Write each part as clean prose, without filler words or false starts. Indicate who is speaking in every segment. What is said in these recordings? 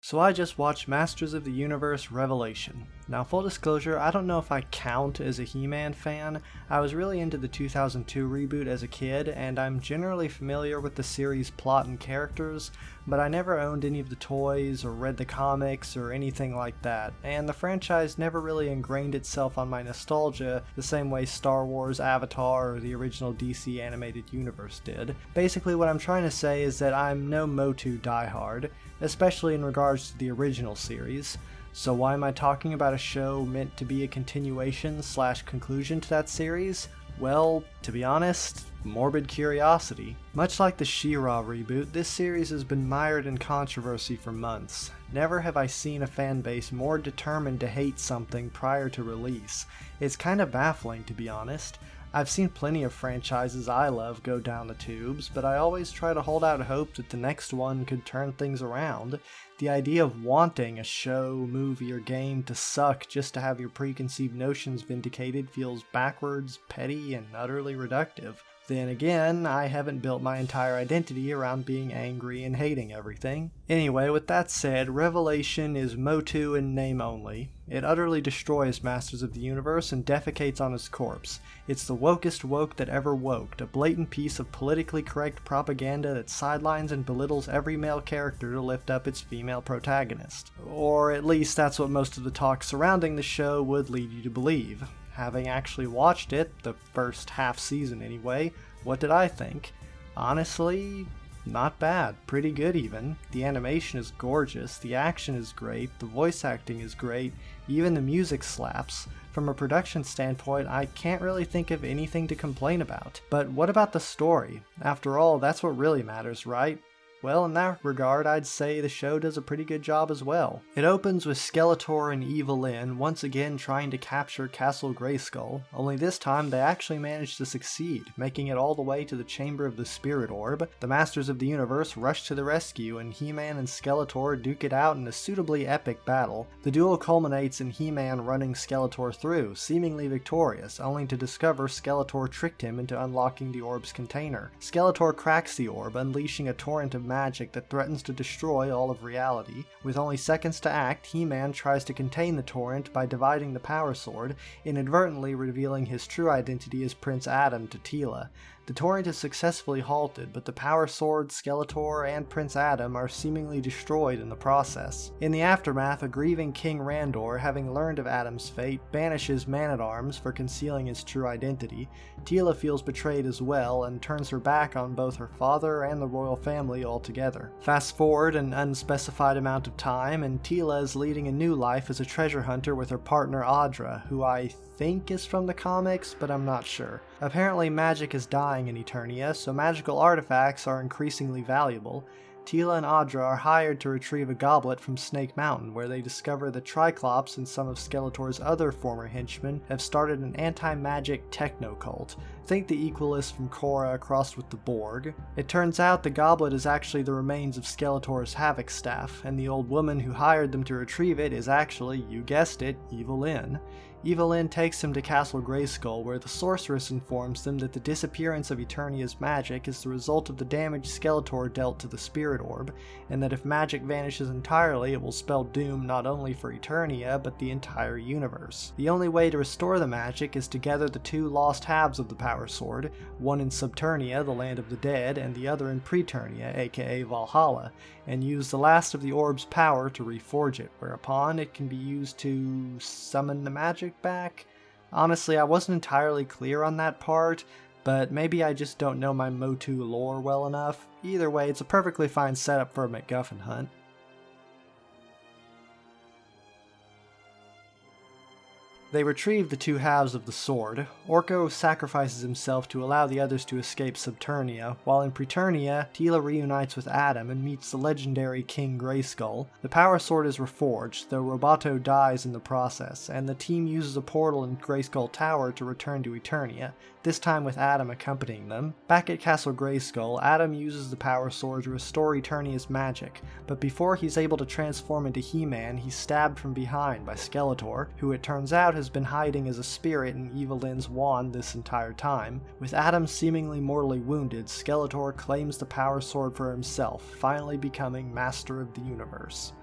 Speaker 1: So I just watched Masters of the Universe Revelation. Now full disclosure, I don't know if I count as a He-Man fan. I was really into the 2002 reboot as a kid, and I'm generally familiar with the series' plot and characters, but I never owned any of the toys or read the comics or anything like that, and the franchise never really ingrained itself on my nostalgia the same way Star Wars, Avatar, or the original DC animated universe did. Basically what I'm trying to say is that I'm no Motu diehard, especially in regards to the original series. So why am I talking about a show meant to be a continuation / conclusion to that series? Well, to be honest, morbid curiosity. Much like the She-Ra reboot, this series has been mired in controversy for months. Never have I seen a fanbase more determined to hate something prior to release. It's kind of baffling, to be honest. I've seen plenty of franchises I love go down the tubes, but I always try to hold out hope that the next one could turn things around. The idea of wanting a show, movie, or game to suck just to have your preconceived notions vindicated feels backwards, petty, and utterly reductive. Then again, I haven't built my entire identity around being angry and hating everything. Anyway, with that said, Revelation is Motu in name only. It utterly destroys Masters of the Universe and defecates on his corpse. It's the wokest woke that ever woked, a blatant piece of politically correct propaganda that sidelines and belittles every male character to lift up its female protagonist. Or at least that's what most of the talk surrounding the show would lead you to believe. Having actually watched it, the first half season anyway, what did I think? Honestly, not bad. Pretty good even. The animation is gorgeous, the action is great, the voice acting is great, even the music slaps. From a production standpoint, I can't really think of anything to complain about. But what about the story? After all, that's what really matters, right? Well, in that regard, I'd say the show does a pretty good job as well. It opens with Skeletor and Evil Lyn once again trying to capture Castle Grayskull, only this time they actually managed to succeed, making it all the way to the Chamber of the Spirit Orb. The Masters of the Universe rush to the rescue, and He-Man and Skeletor duke it out in a suitably epic battle. The duel culminates in He-Man running Skeletor through, seemingly victorious, only to discover Skeletor tricked him into unlocking the orb's container. Skeletor cracks the orb, unleashing a torrent of magic that threatens to destroy all of reality. With only seconds to act, He-Man tries to contain the torrent by dividing the power sword, inadvertently revealing his true identity as Prince Adam to Teela. The torrent is successfully halted, but the power sword, Skeletor, and Prince Adam are seemingly destroyed in the process. In the aftermath, a grieving King Randor, having learned of Adam's fate, banishes Man-at-Arms for concealing his true identity. Teela feels betrayed as well, and turns her back on both her father and the royal family altogether. Fast forward an unspecified amount of time, and Teela is leading a new life as a treasure hunter with her partner Audra, who I think is from the comics, but I'm not sure. Apparently magic is dying in Eternia, so magical artifacts are increasingly valuable. Teela and Audra are hired to retrieve a goblet from Snake Mountain, where they discover that Triclops and some of Skeletor's other former henchmen have started an anti-magic techno-cult. Think the Equalists from Korra crossed with the Borg. It turns out the goblet is actually the remains of Skeletor's Havoc Staff, and the old woman who hired them to retrieve it is actually, you guessed it, Evil Lyn. Evil Lyn takes them to Castle Grayskull, where the sorceress informs them that the disappearance of Eternia's magic is the result of the damage Skeletor dealt to the Spirit Orb, and that if magic vanishes entirely, it will spell doom not only for Eternia, but the entire universe. The only way to restore the magic is to gather the two lost halves of the Power Sword, one in Subternia, the land of the dead, and the other in Preternia, aka Valhalla, and use the last of the orb's power to reforge it, whereupon it can be used to summon the magic back. Honestly, I wasn't entirely clear on that part, but maybe I just don't know my Motu lore well enough. Either way, it's a perfectly fine setup for a MacGuffin hunt. They retrieve the two halves of the sword. Orko sacrifices himself to allow the others to escape Subternia, while in Preternia, Teela reunites with Adam and meets the legendary King Grayskull. The power sword is reforged, though Roboto dies in the process, and the team uses a portal in Grayskull Tower to return to Eternia, this time with Adam accompanying them. Back at Castle Grayskull, Adam uses the power sword to restore Eternia's magic, but before he's able to transform into He-Man, he's stabbed from behind by Skeletor, who it turns out has been hiding as a spirit in Evil Lyn's wand this entire time. With Adam seemingly mortally wounded, Skeletor claims the power sword for himself, finally becoming Master of the Universe.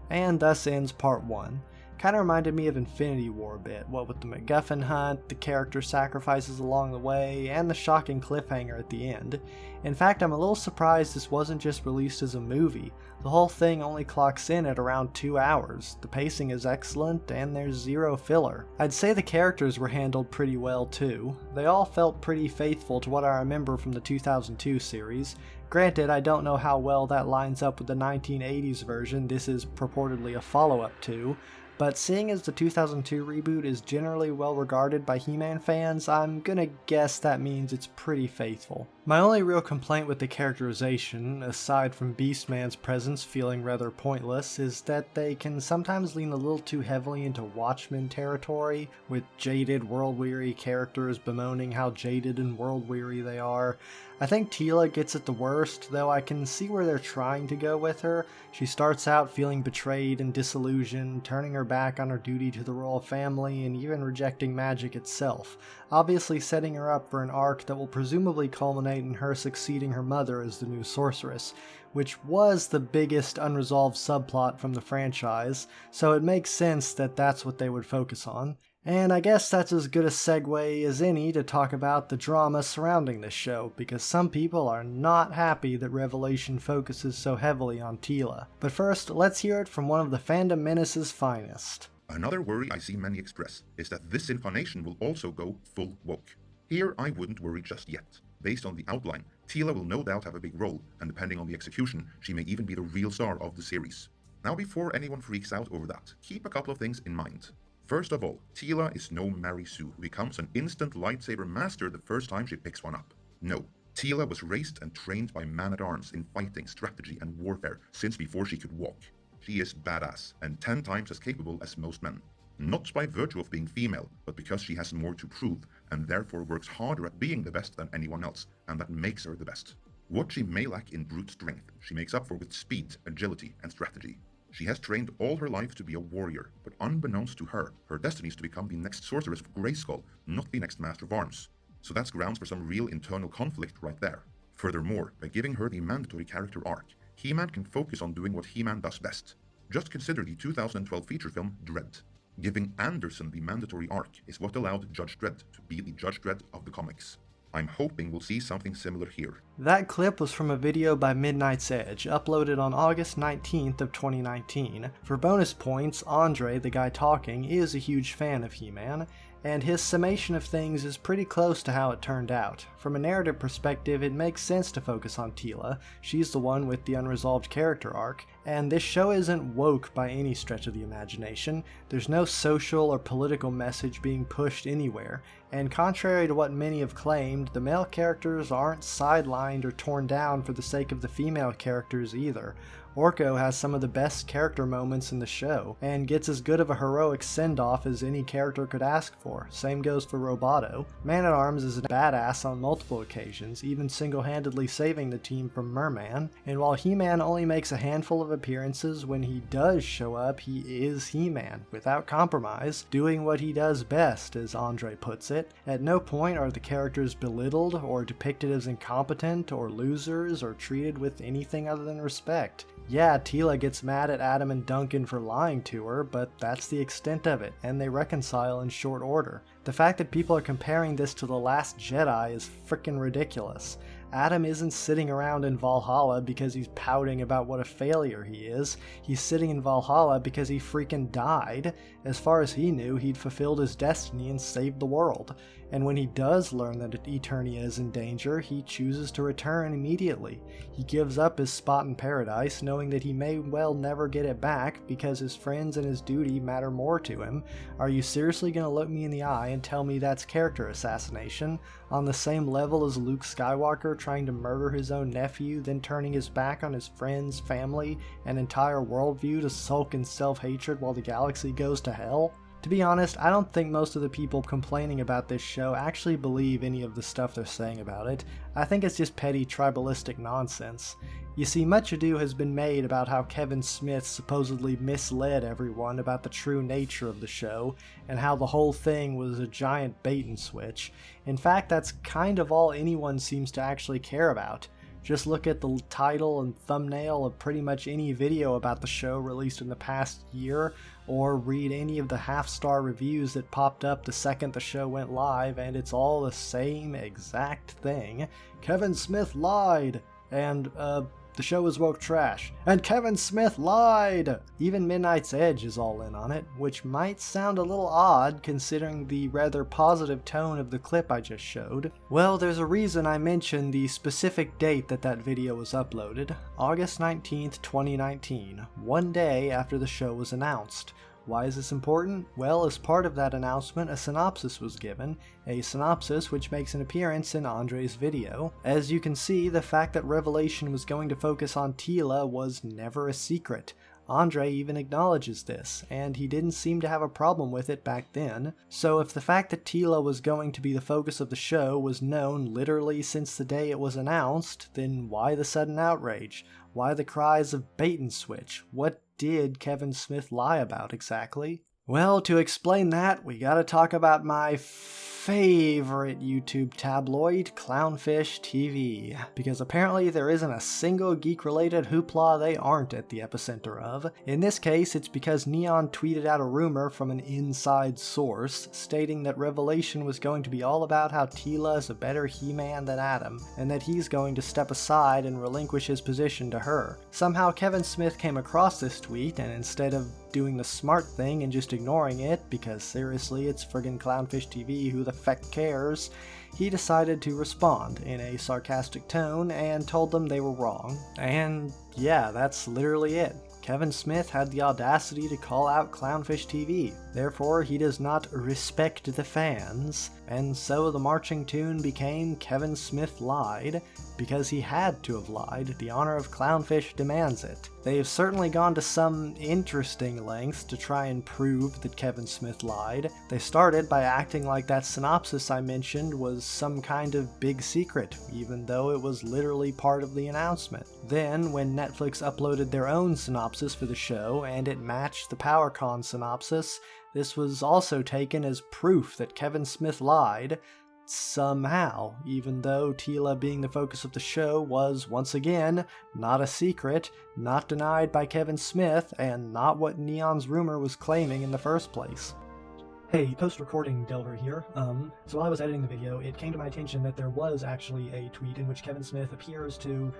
Speaker 1: And thus ends part 1. Kinda reminded me of Infinity War a bit, what with the MacGuffin hunt, the character sacrifices along the way, and the shocking cliffhanger at the end. In fact, I'm a little surprised this wasn't just released as a movie. The whole thing only clocks in at around 2 hours. The pacing is excellent, and there's zero filler. I'd say the characters were handled pretty well too. They all felt pretty faithful to what I remember from the 2002 series. Granted, I don't know how well that lines up with the 1980s version this is purportedly a follow-up to, but seeing as the 2002 reboot is generally well regarded by He-Man fans, I'm gonna guess that means it's pretty faithful. My only real complaint with the characterization, aside from Beastman's presence feeling rather pointless, is that they can sometimes lean a little too heavily into Watchmen territory, with jaded, world-weary characters bemoaning how jaded and world-weary they are. I think Teela gets it the worst, though I can see where they're trying to go with her. She starts out feeling betrayed and disillusioned, turning her back on her duty to the royal family and even rejecting magic itself, obviously setting her up for an arc that will presumably culminate in her succeeding her mother as the new sorceress, which was the biggest unresolved subplot from the franchise, so it makes sense that that's what they would focus on. And I guess that's as good a segue as any to talk about the drama surrounding this show, because some people are not happy that Revelation focuses so heavily on Teela. But first, let's hear it from one of the fandom menace's finest.
Speaker 2: Another worry I see many express is that this incarnation will also go full woke. Here I wouldn't worry just yet. Based on the outline, Teela will no doubt have a big role, and depending on the execution, she may even be the real star of the series. Now before anyone freaks out over that, keep a couple of things in mind. First of all, Teela is no Mary Sue who becomes an instant lightsaber master the first time she picks one up. No, Teela was raised and trained by man-at-arms in fighting, strategy and warfare since before she could walk. She is badass and 10 times as capable as most men. Not by virtue of being female, but because she has more to prove and therefore works harder at being the best than anyone else, and that makes her the best. What she may lack in brute strength, she makes up for with speed, agility and strategy. She has trained all her life to be a warrior, but unbeknownst to her, her destiny is to become the next sorceress of Grayskull, not the next Master of Arms. So that's grounds for some real internal conflict right there. Furthermore, by giving her the mandatory character arc, He-Man can focus on doing what He-Man does best. Just consider the 2012 feature film Dredd. Giving Anderson the mandatory arc is what allowed Judge Dredd to be the Judge Dredd of the comics. I'm hoping we'll see something similar here.
Speaker 1: That clip was from a video by Midnight's Edge, uploaded on August 19th of 2019. For bonus points, Andre, the guy talking, is a huge fan of He-Man, and his summation of things is pretty close to how it turned out. From a narrative perspective, it makes sense to focus on Teela. She's the one with the unresolved character arc, and this show isn't woke by any stretch of the imagination. There's no social or political message being pushed anywhere, and contrary to what many have claimed, the male characters aren't sidelined or torn down for the sake of the female characters either. Orko has some of the best character moments in the show, and gets as good of a heroic send-off as any character could ask for. Same goes for Roboto. Man-at-Arms is a badass on multiple occasions, even single-handedly saving the team from Merman, and while He-Man only makes a handful of appearances, when he does show up, he is He-Man, without compromise, doing what he does best, as Andre puts it. At no point are the characters belittled, or depicted as incompetent, or losers, or treated with anything other than respect. Yeah, Teela gets mad at Adam and Duncan for lying to her, but that's the extent of it, and they reconcile in short order. The fact that people are comparing this to The Last Jedi is frickin' ridiculous. Adam isn't sitting around in Valhalla because he's pouting about what a failure he is. He's sitting in Valhalla because he freaking died. As far as he knew, he'd fulfilled his destiny and saved the world. And when he does learn that Eternia is in danger, he chooses to return immediately. He gives up his spot in paradise, knowing that he may well never get it back because his friends and his duty matter more to him. Are you seriously going to look me in the eye and tell me that's character assassination? On the same level as Luke Skywalker trying to murder his own nephew, then turning his back on his friends, family, and entire worldview to sulk in self-hatred while the galaxy goes to hell? To be honest, I don't think most of the people complaining about this show actually believe any of the stuff they're saying about it. I think it's just petty tribalistic nonsense. You see, much ado has been made about how Kevin Smith supposedly misled everyone about the true nature of the show, and how the whole thing was a giant bait and switch. In fact, that's kind of all anyone seems to actually care about. Just look at the title and thumbnail of pretty much any video about the show released in the past year, or read any of the half-star reviews that popped up the second the show went live, and it's all the same exact thing. Kevin Smith lied, and the show was woke trash, and Kevin Smith lied! Even Midnight's Edge is all in on it, which might sound a little odd considering the rather positive tone of the clip I just showed. Well, there's a reason I mentioned the specific date that video was uploaded, August 19th, 2019, one day after the show was announced. Why is this important? Well, as part of that announcement, a synopsis was given, a synopsis which makes an appearance in Andre's video. As you can see, the fact that Revelation was going to focus on Tila was never a secret. Andre even acknowledges this, and he didn't seem to have a problem with it back then. So if the fact that Tila was going to be the focus of the show was known literally since the day it was announced, then why the sudden outrage? Why the cries of bait and switch? What did Kevin Smith lie about exactly? Well, to explain that, we gotta talk about my favorite YouTube tabloid, Clownfish TV, because apparently there isn't a single geek-related hoopla they aren't at the epicenter of. In this case, it's because Neon tweeted out a rumor from an inside source, stating that Revelation was going to be all about how Tila is a better He-Man than Adam, and that he's going to step aside and relinquish his position to her. Somehow Kevin Smith came across this tweet, and instead of doing the smart thing and just ignoring it, because seriously, it's friggin' Clownfish TV, who the feck cares, he decided to respond in a sarcastic tone and told them they were wrong. And yeah, that's literally it. Kevin Smith had the audacity to call out Clownfish TV. Therefore, he does not respect the fans, and so the marching tune became Kevin Smith lied, because he had to have lied. The honor of Clownfish demands it. They've certainly gone to some interesting lengths to try and prove that Kevin Smith lied. They started by acting like that synopsis I mentioned was some kind of big secret, even though it was literally part of the announcement. Then, when Netflix uploaded their own synopsis for the show, and it matched the PowerCon synopsis, this was also taken as proof that Kevin Smith lied, somehow, even though Tila being the focus of the show was, once again, not a secret, not denied by Kevin Smith, and not what Neon's rumor was claiming in the first place. Hey, post-recording Delver here. So while I was editing the video, it came to my attention that there was actually a tweet in which Kevin Smith appears to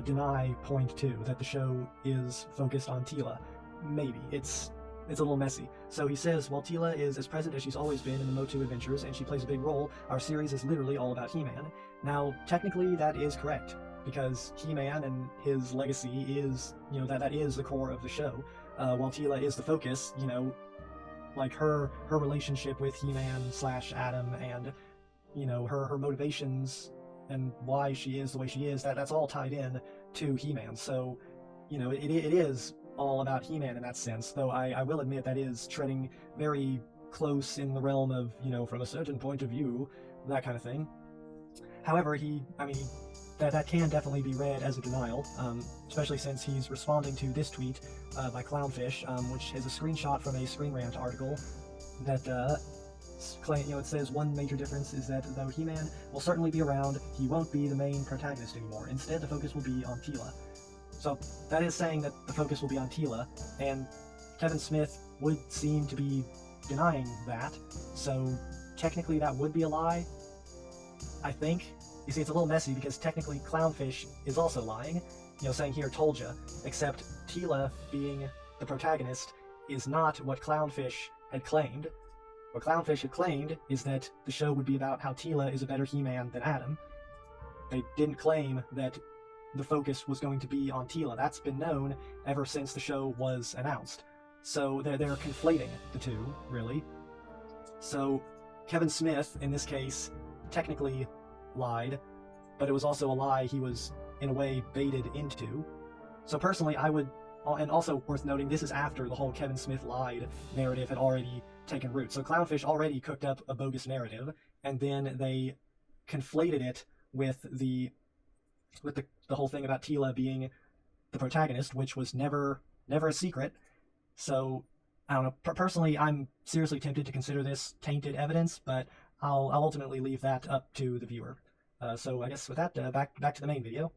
Speaker 1: deny point 2, that the show is focused on Tila. Maybe. It's a little messy. So he says, while Tila is as present as she's always been in the Motu adventures, and she plays a big role, our series is literally all about He-Man. Now, technically that is correct, because He-Man and his legacy is, that is the core of the show. While Tila is the focus, like her relationship with He-Man / Adam, and, her motivations and why she is the way she is, that's all tied in to He-Man. So, it is all about He-Man in that sense, though I will admit that is treading very close in the realm of, from a certain point of view, that kind of thing. However, that can definitely be read as a denial, especially since he's responding to this tweet by Clownfish, which is a screenshot from a Screen Rant article that it says one major difference is that though He-Man will certainly be around, he won't be the main protagonist anymore. Instead, the focus will be on Tila. So that is saying that the focus will be on Tila, and Kevin Smith would seem to be denying that, so technically that would be a lie, I think. You see, it's a little messy because technically Clownfish is also lying, saying here, told ya, except Tila being the protagonist is not what Clownfish had claimed. What Clownfish had claimed is that the show would be about how Tila is a better He-Man than Adam. They didn't claim that the focus was going to be on Tila. That's been known ever since the show was announced. So they're conflating the two, really. So Kevin Smith, in this case, technically lied, but it was also a lie he was, in a way, baited into. So personally, I would, and also worth noting, this is after the whole Kevin Smith lied narrative had already taken root. So Clownfish already cooked up a bogus narrative, and then they conflated it with the whole thing about Tila being the protagonist, which was never a secret. So, I don't know, personally, I'm seriously tempted to consider this tainted evidence, but I'll ultimately leave that up to the viewer. So I guess with that, back to the main video.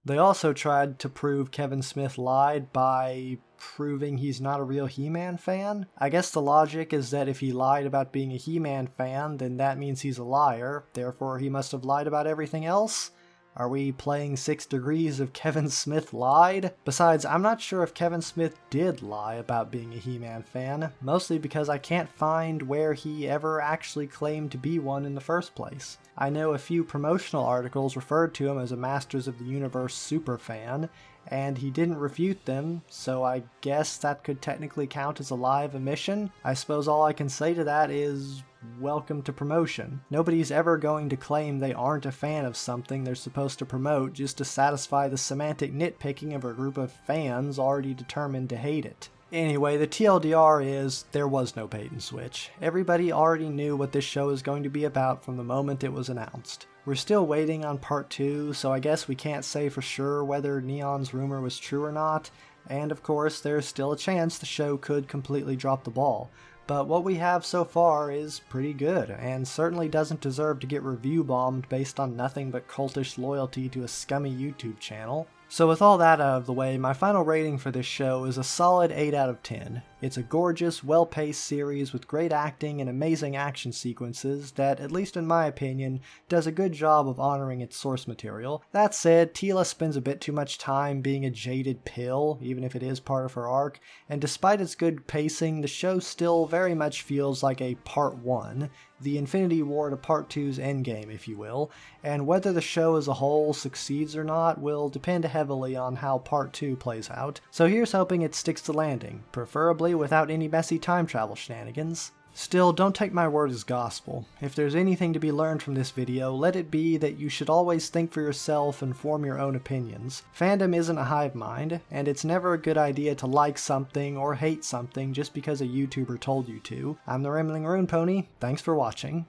Speaker 1: They also tried to prove Kevin Smith lied by proving he's not a real He-Man fan. I guess the logic is that if he lied about being a He-Man fan, then that means he's a liar, therefore he must have lied about everything else? Are we playing 6 Degrees of Kevin Smith lied? Besides, I'm not sure if Kevin Smith did lie about being a He-Man fan, mostly because I can't find where he ever actually claimed to be one in the first place. I know a few promotional articles referred to him as a Masters of the Universe superfan, and he didn't refute them, so I guess that could technically count as a lie of omission. I suppose all I can say to that is, welcome to promotion. Nobody's ever going to claim they aren't a fan of something they're supposed to promote just to satisfy the semantic nitpicking of a group of fans already determined to hate it. Anyway, the TLDR is, there was no bait and switch. Everybody already knew what this show is going to be about from the moment it was announced. We're still waiting on part 2, so I guess we can't say for sure whether Neon's rumor was true or not, and of course there's still a chance the show could completely drop the ball. But what we have so far is pretty good, and certainly doesn't deserve to get review bombed based on nothing but cultish loyalty to a scummy YouTube channel. So with all that out of the way, my final rating for this show is a solid 8 out of 10. It's a gorgeous, well-paced series with great acting and amazing action sequences that, at least in my opinion, does a good job of honoring its source material. That said, Teela spends a bit too much time being a jaded pill, even if it is part of her arc, and despite its good pacing, the show still very much feels like a Part 1, the Infinity War to Part 2's endgame, if you will, and whether the show as a whole succeeds or not will depend heavily on how Part 2 plays out, so here's hoping it sticks the landing, preferably without any messy time travel shenanigans. Still, don't take my word as gospel. If there's anything to be learned from this video, let it be that you should always think for yourself and form your own opinions. Fandom isn't a hive mind, and it's never a good idea to like something or hate something just because a YouTuber told you to. I'm the Rambling Rune Pony, thanks for watching.